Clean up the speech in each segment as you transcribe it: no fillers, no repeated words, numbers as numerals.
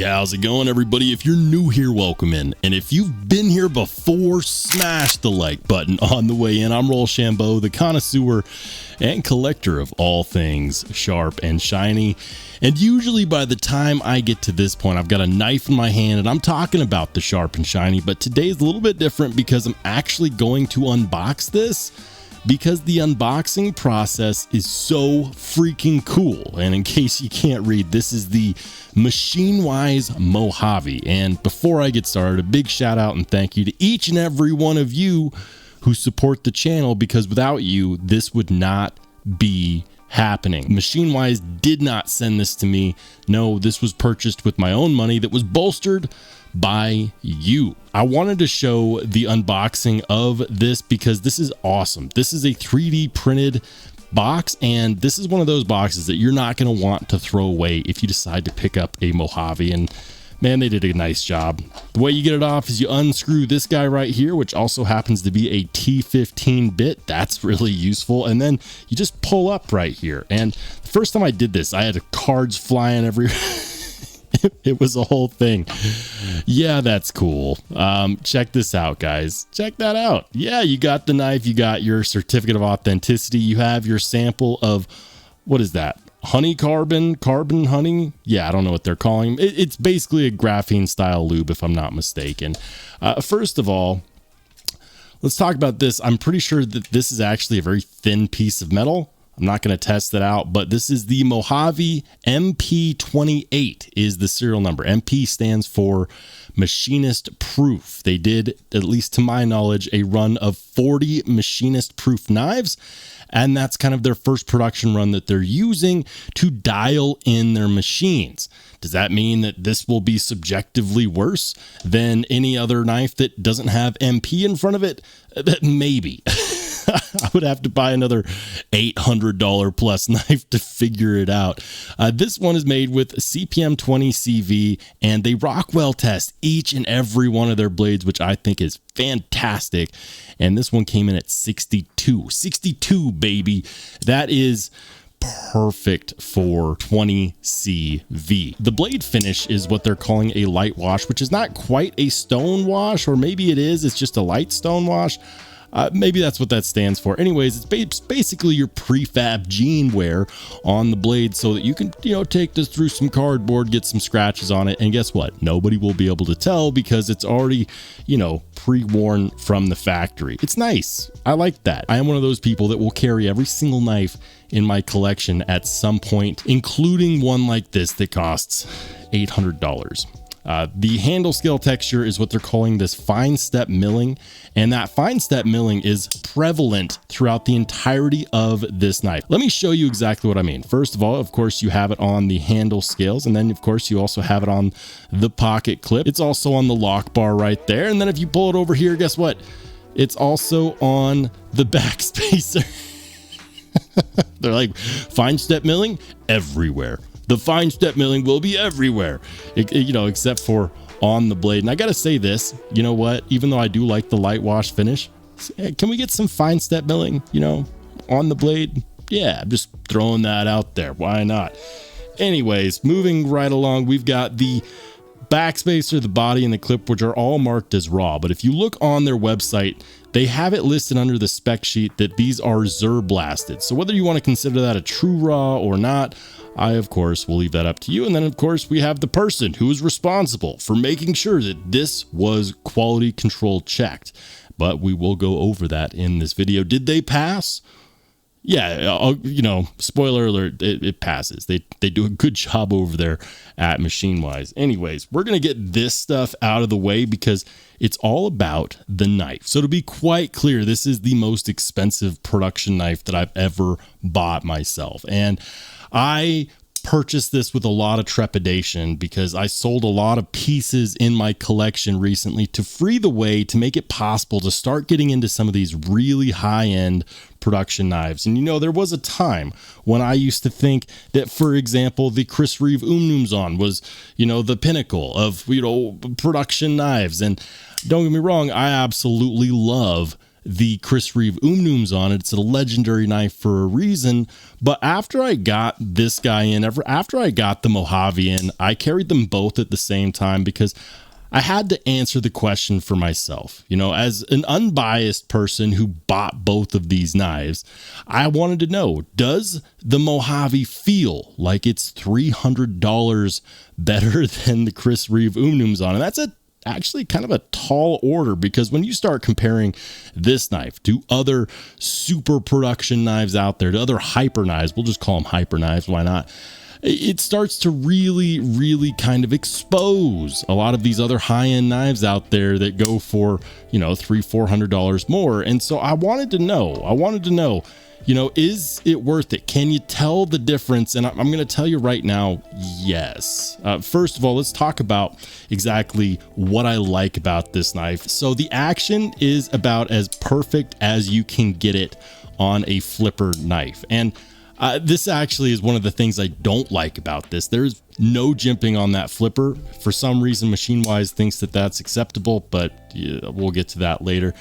how's it going, everybody? If you're new here, welcome in. And if you've been here before, smash the like button on the way in. I'm Rollshambo, the connoisseur and collector of all things sharp and shiny. And usually by the time I get to this point, I've got a knife in my hand and I'm talking about the sharp and shiny. But today is a little bit different because I'm actually going to unbox this, because the unboxing process is so freaking cool. And in case you can't read, this is the Machinewise Mojave. And before I get started, a big shout out and thank you to each and every one of you who support the channel, because without you, this would not be happening. Machinewise did not send this to me. No, this was purchased with my own money that was bolstered by you. I wanted to show the unboxing of this because this is awesome. This is a 3D printed box, and this is one of those boxes that you're not going to want to throw away if you decide to pick up a Mojave. And man, they did a nice job. The way you get it off is you unscrew this guy right here, which also happens to be a T15 bit. That's really useful. And then you just pull up right here. And the first time I did this, I had cards flying everywhere. It was a whole thing. Yeah, that's cool. Check this out, guys. Check that out. Yeah, you got the knife, you got your certificate of authenticity, you have your sample of, what is that? Honey carbon honey. Yeah, I don't know what they're calling them. It's basically a graphene style lube, if I'm not mistaken. First of all, let's talk about this. I'm pretty sure that this is actually a very thin piece of metal. I'm not going to test that out, but this is the Mojave MP28 is the serial number. MP stands for machinist proof. They did, at least to my knowledge, a run of 40 machinist proof knives. And that's kind of their first production run that they're using to dial in their machines. Does that mean that this will be subjectively worse than any other knife that doesn't have MP in front of it? Maybe. I would have to buy another $800 plus knife to figure it out. This one is made with CPM 20 CV, and they Rockwell test each and every one of their blades, which I think is fantastic. And this one came in at 62, baby. That is perfect for 20 CV. The blade finish is what they're calling a light wash, which is not quite a stone wash, or maybe it is. It's just a light stone wash. Maybe that's what that stands for. Anyways, it's basically your prefab jean wear on the blade so that you can, take this through some cardboard, get some scratches on it. And guess what? Nobody will be able to tell because it's already, pre-worn from the factory. It's nice. I like that. I am one of those people that will carry every single knife in my collection at some point, including one like this that costs $800. The handle scale texture is what they're calling this fine step milling, and that fine step milling is prevalent throughout the entirety of this knife. Let me show you exactly what I mean. First of all, of course, you have it on the handle scales, and then of course you also have it on the pocket clip. It's also on the lock bar right there, and then if you pull it over here, guess what? It's also on the back spacer. They're like, fine step milling everywhere. The fine step milling will be everywhere, except for on the blade. And I got to say this, you know what? Even though I do like the light wash finish, can we get some fine step milling, on the blade? Yeah, I'm just throwing that out there. Why not? Anyways, moving right along, we've got the backspacer, the body, and the clip, which are all marked as raw. But if you look on their website, they have it listed under the spec sheet that these are Zer-blasted. So whether you want to consider that a true raw or not, I, of course, will leave that up to you. And then, of course, we have the person who is responsible for making sure that this was quality control checked. But we will go over that in this video. Did they pass? Yeah, spoiler alert, it passes. They do a good job over there at Machinewise. Anyways, we're going to get this stuff out of the way because it's all about the knife. So to be quite clear, this is the most expensive production knife that I've ever bought myself. And I purchased this with a lot of trepidation because I sold a lot of pieces in my collection recently to free the way to make it possible to start getting into some of these really high-end production knives. And there was a time when I used to think that, for example, the Chris Reeve Umnumzon was, the pinnacle of, production knives. And don't get me wrong, I absolutely love the Chris Reeve Umnums on it. It's a legendary knife for a reason. But after I got this guy in, after I got the Mojave in, I carried them both at the same time because I had to answer the question for myself. You know, as an unbiased person who bought both of these knives, I wanted to know, does the Mojave feel like it's $300 better than the Chris Reeve Umnums on? And that's actually kind of a tall order, because when you start comparing this knife to other super production knives out there, to other hyper knives, we'll just call them hyper knives, why not? It starts to really kind of expose a lot of these other high-end knives out there that go for, you know, $300-400 more. And so I wanted to know, you know, is it worth it? Can you tell the difference? And I'm going to tell you right now, yes. First of all, let's talk about exactly what I like about this knife. So the action is about as perfect as you can get it on a flipper knife. And this actually is one of the things I don't like about this. There's no jimping on that flipper. For some reason, Machinewise thinks that that's acceptable, but yeah, we'll get to that later.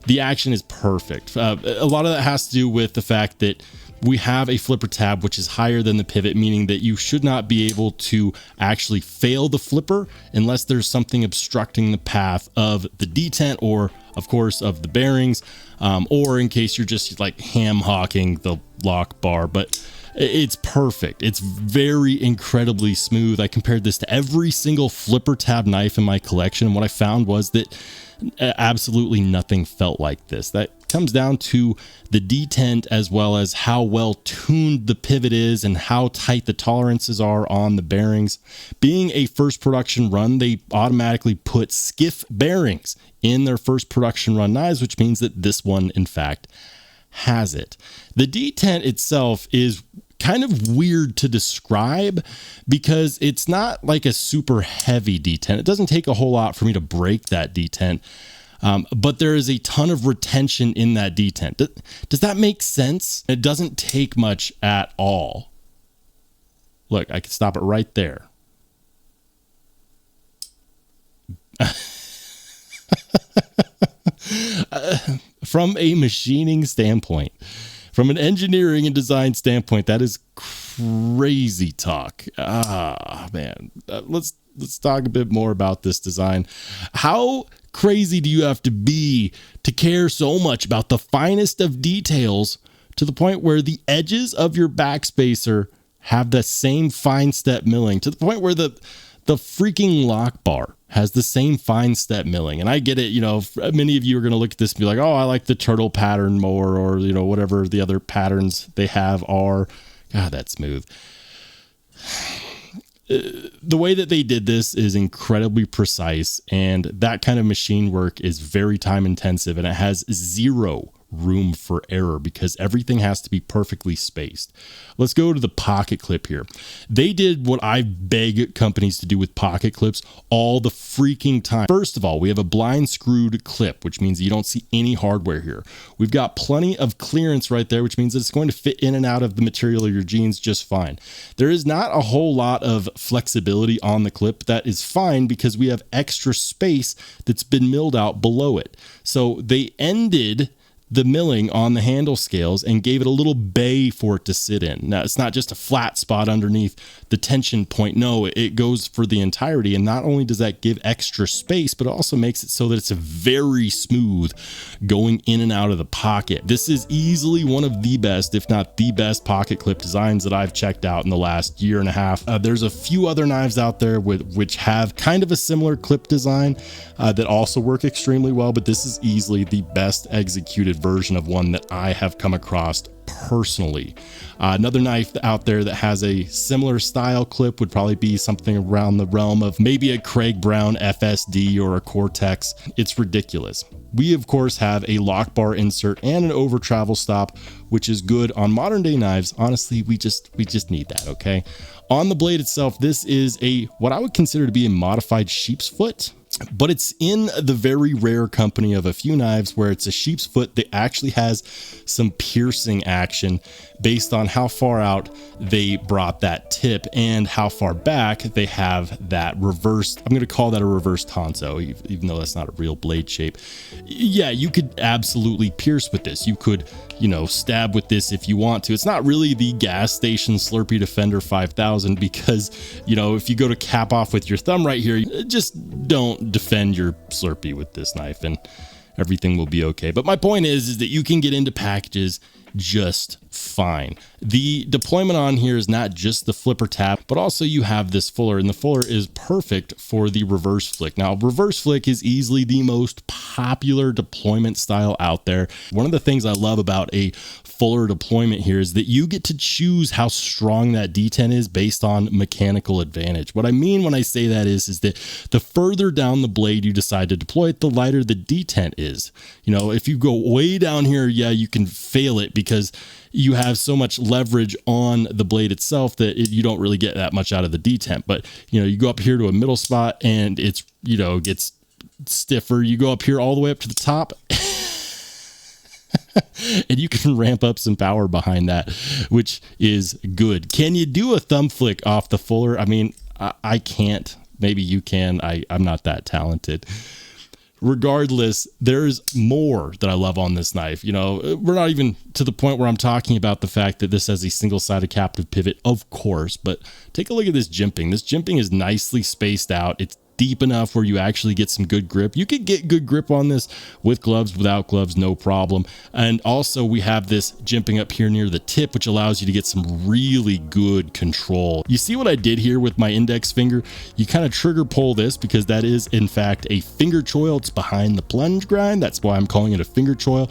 The action is perfect. A lot of that has to do with the fact that we have a flipper tab which is higher than the pivot, meaning that you should not be able to actually fail the flipper unless there's something obstructing the path of the detent, or of course of the bearings, or in case you're just like ham hocking the lock bar. But it's perfect. It's very incredibly smooth. I compared this to every single flipper tab knife in my collection, and what I found was that absolutely nothing felt like this. That comes down to the detent, as well as how well tuned the pivot is and how tight the tolerances are on the bearings. Being a first production run, they automatically put skiff bearings in their first production run knives, which means that this one in fact has it. The detent itself is kind of weird to describe because it's not like a super heavy detent. It doesn't take a whole lot for me to break that detent, but there is a ton of retention in that detent. Does that make sense? It doesn't take much at all. Look, I can stop it right there. From a machining standpoint, from an engineering and design standpoint, that is crazy talk. Man, let's talk a bit more about this design. How crazy do you have to be to care so much about the finest of details to the point where the edges of your backspacer have the same fine step milling, to the point where the freaking lock bar has the same fine step milling? And I get it, you know, many of you are going to look at this and be like, oh, I like the turtle pattern more, or, you know, whatever the other patterns they have are. God, that's smooth. The way that they did this is incredibly precise, and that kind of machine work is very time intensive, and it has zero room for error because everything has to be perfectly spaced. Let's go to the pocket clip here. They did what I beg companies to do with pocket clips all the freaking time. First of all, we have a blind screwed clip, which means you don't see any hardware here. We've got plenty of clearance right there, which means that it's going to fit in and out of the material of your jeans just fine. There is not a whole lot of flexibility on the clip. That is fine because we have extra space that's been milled out below it. So they ended the milling on the handle scales and gave it a little bay for it to sit in. Now, it's not just a flat spot underneath the tension point. No, it goes for the entirety. And not only does that give extra space, but it also makes it so that it's a very smooth going in and out of the pocket. This is easily one of the best, if not the best, pocket clip designs that I've checked out in the last year and a half. There's a few other knives out there which have kind of a similar clip design that also work extremely well, but this is easily the best executed version of one that I have come across personally. Another knife out there that has a similar style clip would probably be something around the realm of maybe a Craig Brown FSD or a Cortex. It's ridiculous. We of course have a lock bar insert and an over travel stop, which is good on modern day knives. Honestly, we just need that. Okay. On the blade itself, this is what I would consider to be a modified sheep's foot. but it's in the very rare company of a few knives where it's a sheep's foot that actually has some piercing action based on how far out they brought that tip and how far back they have that reversed. I'm going to call that a reverse tonso, even though that's not a real blade shape. Yeah, you could absolutely pierce with this. You could, stab with this if you want to. It's not really the gas station Slurpee Defender 5000 because, if you go to cap off with your thumb right here, just don't defend your Slurpee with this knife and everything will be okay. But my point is that you can get into packages just fine. The deployment on here is not just the flipper tab, but also you have this fuller, and the fuller is perfect for the reverse flick. Now, reverse flick is easily the most popular deployment style out there. One of the things I love about a fuller deployment here is that you get to choose how strong that detent is based on mechanical advantage. What I mean when I say that is that the further down the blade you decide to deploy it, the lighter the detent is. If you go way down here, yeah, you can fail it because you have so much leverage on the blade itself that you don't really get that much out of the detent. But, you go up here to a middle spot and it's, gets stiffer. You go up here all the way up to the top and you can ramp up some power behind that, which is good. Can you do a thumb flick off the fuller? I mean, I can't. Maybe you can. I'm not that talented. Regardless, there's more that I love on this knife. We're not even to the point where I'm talking about the fact that this has a single-sided captive pivot, of course, but take a look at this jimping. This jimping is nicely spaced out. It's deep enough where you actually get some good grip. You could get good grip on this with gloves, without gloves, no problem. And also we have this jimping up here near the tip, which allows you to get some really good control. You see what I did here with my index finger? You kind of trigger pull this because that is in fact a finger choil. It's behind the plunge grind. That's why I'm calling it a finger choil.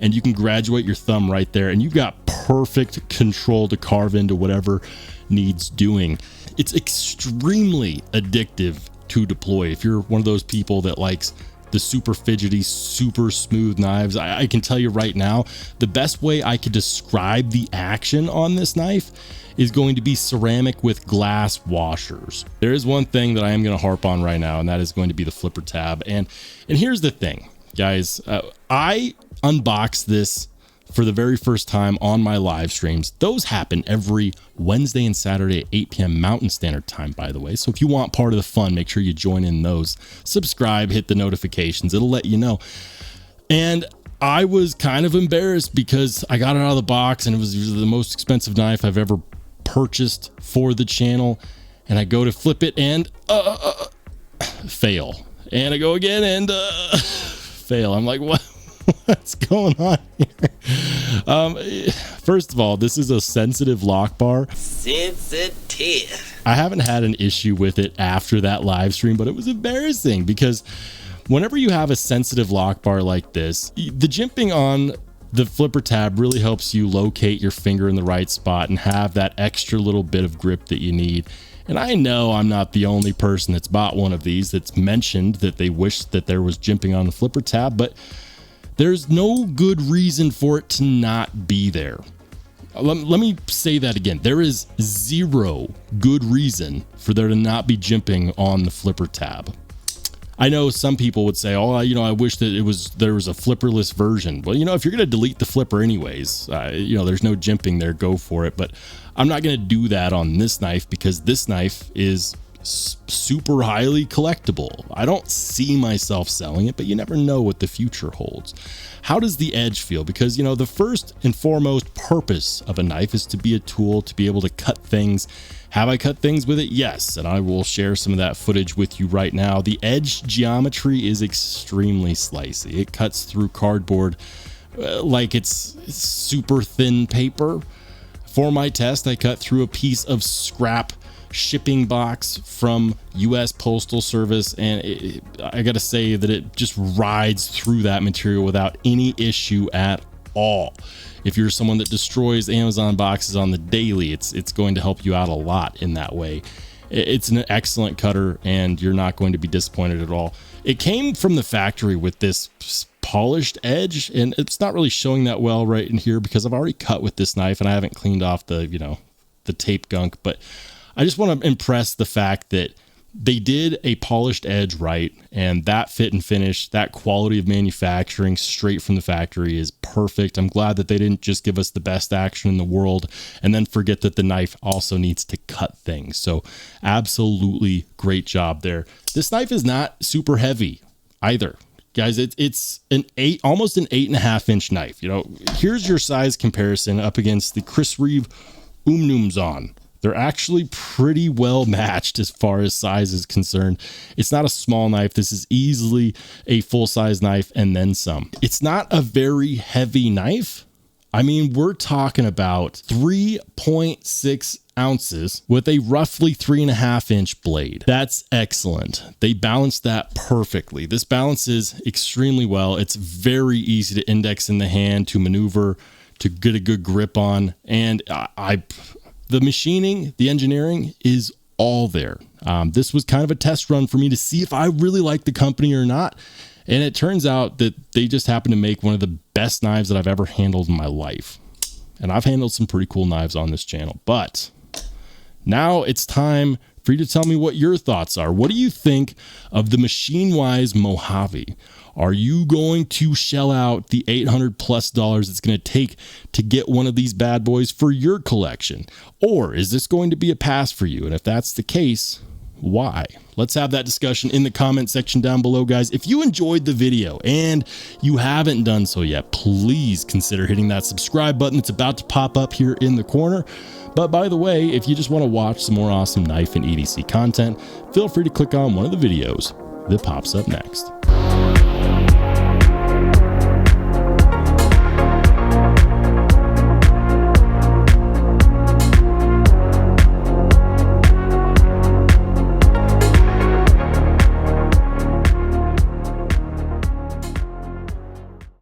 And you can graduate your thumb right there and you've got perfect control to carve into whatever needs doing. It's extremely addictive to deploy. If you're one of those people that likes the super fidgety, super smooth knives, I can tell you right now, the best way I could describe the action on this knife is going to be ceramic with glass washers. There is one thing that I am going to harp on right now, and that is going to be the flipper tab. And here's the thing, guys. I unboxed this for the very first time on my live streams. Those happen every Wednesday and Saturday at 8 p.m. Mountain Standard Time, by the way. So if you want part of the fun, make sure you join in those. Subscribe, hit the notifications. It'll let you know. And I was kind of embarrassed because I got it out of the box and it was the most expensive knife I've ever purchased for the channel. And I go to flip it and fail. And I go again and fail. I'm like, what? What's going on here? First of all, this is a sensitive lock bar. Sensitive. I haven't had an issue with it after that live stream, but it was embarrassing because whenever you have a sensitive lock bar like this, the jimping on the flipper tab really helps you locate your finger in the right spot and have that extra little bit of grip that you need. And I know I'm not the only person that's bought one of these that's mentioned that they wish that there was jimping on the flipper tab, but there's no good reason for it to not be there. Let me say that again. There is zero good reason for there to not be jimping on the flipper tab. I know some people would say, oh, I wish that there was a flipperless version. Well, if you're going to delete the flipper anyways, there's no jimping there, go for it. But I'm not going to do that on this knife because this knife is super highly collectible. I don't see myself selling it, but you never know what the future holds. How does the edge feel? Because, the first and foremost purpose of a knife is to be a tool, to be able to cut things. Have I cut things with it? Yes, and I will share some of that footage with you right now. The edge geometry is extremely slicey. It cuts through cardboard like it's super thin paper. For my test, I cut through a piece of scrap shipping box from US Postal Service, and I gotta say that it just rides through that material without any issue at all. If you're someone that destroys Amazon boxes on the daily, it's going to help you out a lot in that way. It's an excellent cutter and you're not going to be disappointed at all. It came from the factory with this polished edge, and it's not really showing that well right in here because I've already cut with this knife and I haven't cleaned off the tape gunk, but I just want to impress the fact that They did a polished edge right, and that fit and finish, that quality of manufacturing straight from the factory is perfect. I'm glad that they didn't just give us the best action in the world and then forget that the knife also needs to cut things. So absolutely great job there. This knife is not super heavy either. Guys, it's almost an 8.5 inch knife. You know, here's your size comparison up against the Chris Reeve Umnumzon. They're actually pretty well matched as far as size is concerned. It's not a small knife. This is easily a full-size knife and then some. It's not a very heavy knife. I mean, we're talking about 3.6 ounces with a roughly 3.5 inch blade. That's excellent. They balanced that perfectly. This balances extremely well. It's very easy to index in the hand, to maneuver, to get a good grip on. And the machining, the engineering is all there. This was kind of a test run for me to see if I really like the company or not. And it turns out that they just happen to make one of the best knives that I've ever handled in my life. And I've handled some pretty cool knives on this channel. But now it's time for you to tell me what your thoughts are. What do you think of the Machinewise Mojave? Are you going to shell out the $800+ it's going to take to get one of these bad boys for your collection? Or is this going to be a pass for you? And if that's the case, why? Let's have that discussion in the comment section down below, guys. If you enjoyed the video and you haven't done so yet, please consider hitting that subscribe button. It's about to pop up here in the corner. But by the way, if you just want to watch some more awesome knife and EDC content, feel free to click on one of the videos that pops up next.